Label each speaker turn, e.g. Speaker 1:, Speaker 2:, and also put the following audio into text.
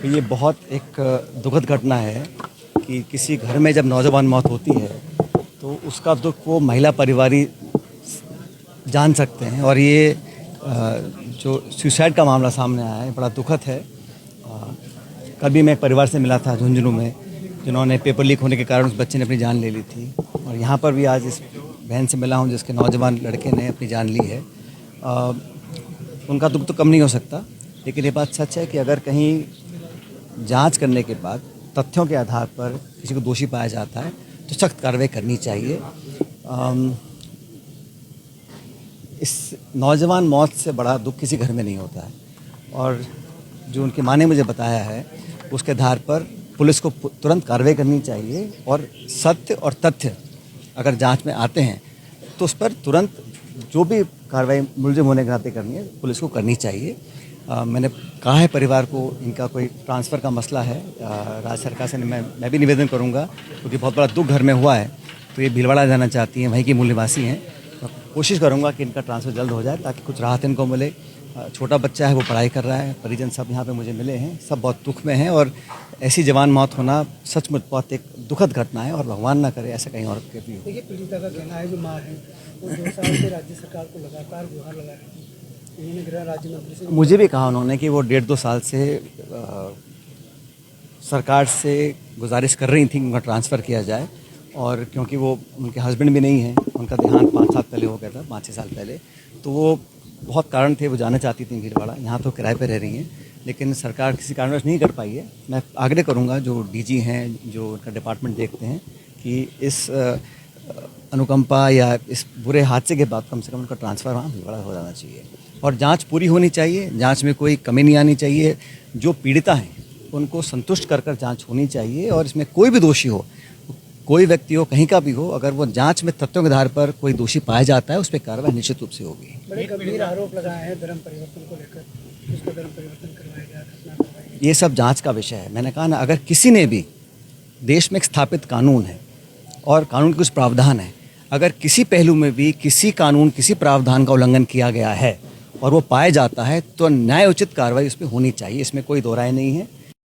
Speaker 1: ये बहुत एक दुखद घटना है कि किसी घर में जब नौजवान मौत होती है तो उसका दुख वो महिला परिवार ही जान सकते हैं। और ये जो सुसाइड का मामला सामने आया है बड़ा दुखद है। कभी मैं एक परिवार से मिला था झुंझुनू में, जिन्होंने पेपर लीक होने के कारण उस बच्चे ने अपनी जान ले ली थी। और यहाँ पर भी आज इस बहन से मिला हूँ जिसके नौजवान लड़के ने अपनी जान ली है। उनका दुख तो कम नहीं हो सकता, लेकिन ये बात सच है कि अगर कहीं जांच करने के बाद तथ्यों के आधार पर किसी को दोषी पाया जाता है तो सख्त कार्रवाई करनी चाहिए। इस नौजवान मौत से बड़ा दुख किसी घर में नहीं होता है। और जो उनकी माँ ने मुझे बताया है उसके आधार पर पुलिस को तुरंत कार्रवाई करनी चाहिए और सत्य और तथ्य अगर जांच में आते हैं तो उस पर तुरंत जो भी कार्रवाई मुलजिम होने के नाते करनी है पुलिस को करनी चाहिए। मैंने कहा है परिवार को, इनका कोई ट्रांसफ़र का मसला है राज्य सरकार से मैं भी निवेदन करूंगा, क्योंकि बहुत बड़ा दुख घर में हुआ है। तो ये भीलवाड़ा जाना चाहती हैं, वहीं की मूल निवासी हैं। कोशिश करूंगा कि इनका ट्रांसफ़र जल्द हो जाए ताकि कुछ राहत इनको मिले। छोटा बच्चा है, वो पढ़ाई कर रहा है। परिजन सब यहाँ पे मुझे मिले हैं, सब बहुत दुख में हैं। और ऐसी जवान मौत होना सचमुच बहुत एक दुखद घटना है और भगवान ना करे ऐसा कहीं और के भी हो।
Speaker 2: देखिए, पीड़िता का कहना है जो माँ है वो 2 साल से राज्य सरकार को लगातार गुहार लगा रही थी। उन्होंने गृह राज्य मंत्री से
Speaker 1: मुझे भी कहा उन्होंने कि वो 1.5-2 साल से सरकार से गुजारिश कर रही थी कि उनका ट्रांसफ़र किया जाए। और क्योंकि वो उनके हस्बैंड भी नहीं हैं, उनका देहांत 5 साल पहले हो गया था, 5-6 साल पहले, तो वो बहुत कारण थे, वो जाना चाहती थी भीलवाड़ा। यहाँ तो किराए पे रह रही हैं, लेकिन सरकार किसी कारणवश नहीं कर पाई है। मैं आग्रह करूँगा जो डीजी हैं, जो उनका डिपार्टमेंट देखते हैं, कि इस अनुकंपा या इस बुरे हादसे के बाद कम से कम उनका ट्रांसफ़र वहाँ भीलवाड़ा हो जाना चाहिए। और जांच पूरी होनी चाहिए, जांच में कोई कमी नहीं आनी चाहिए। जो पीड़िता हैं उनको संतुष्ट कर कर जांच होनी चाहिए। और इसमें कोई भी दोषी हो, कोई व्यक्ति हो, कहीं का भी हो, अगर वो जांच में तथ्यों के आधार पर कोई दोषी पाया जाता है उस पर कार्रवाई निश्चित रूप से होगी।
Speaker 2: बड़े गंभीर आरोप लगाए हैं धर्म परिवर्तन को लेकर, उसका धर्म परिवर्तन करवाया गया, घटना करवाई गई।
Speaker 1: ये सब जांच का विषय है। मैंने कहा ना, अगर किसी ने भी, देश में एक स्थापित कानून है और कानून के कुछ प्रावधान है, अगर किसी पहलू में भी किसी कानून, किसी प्रावधान का उल्लंघन किया गया है और वो पाया जाता है तो न्याय उचित कार्रवाई उस पर होनी चाहिए। इसमें कोई दो राय नहीं है।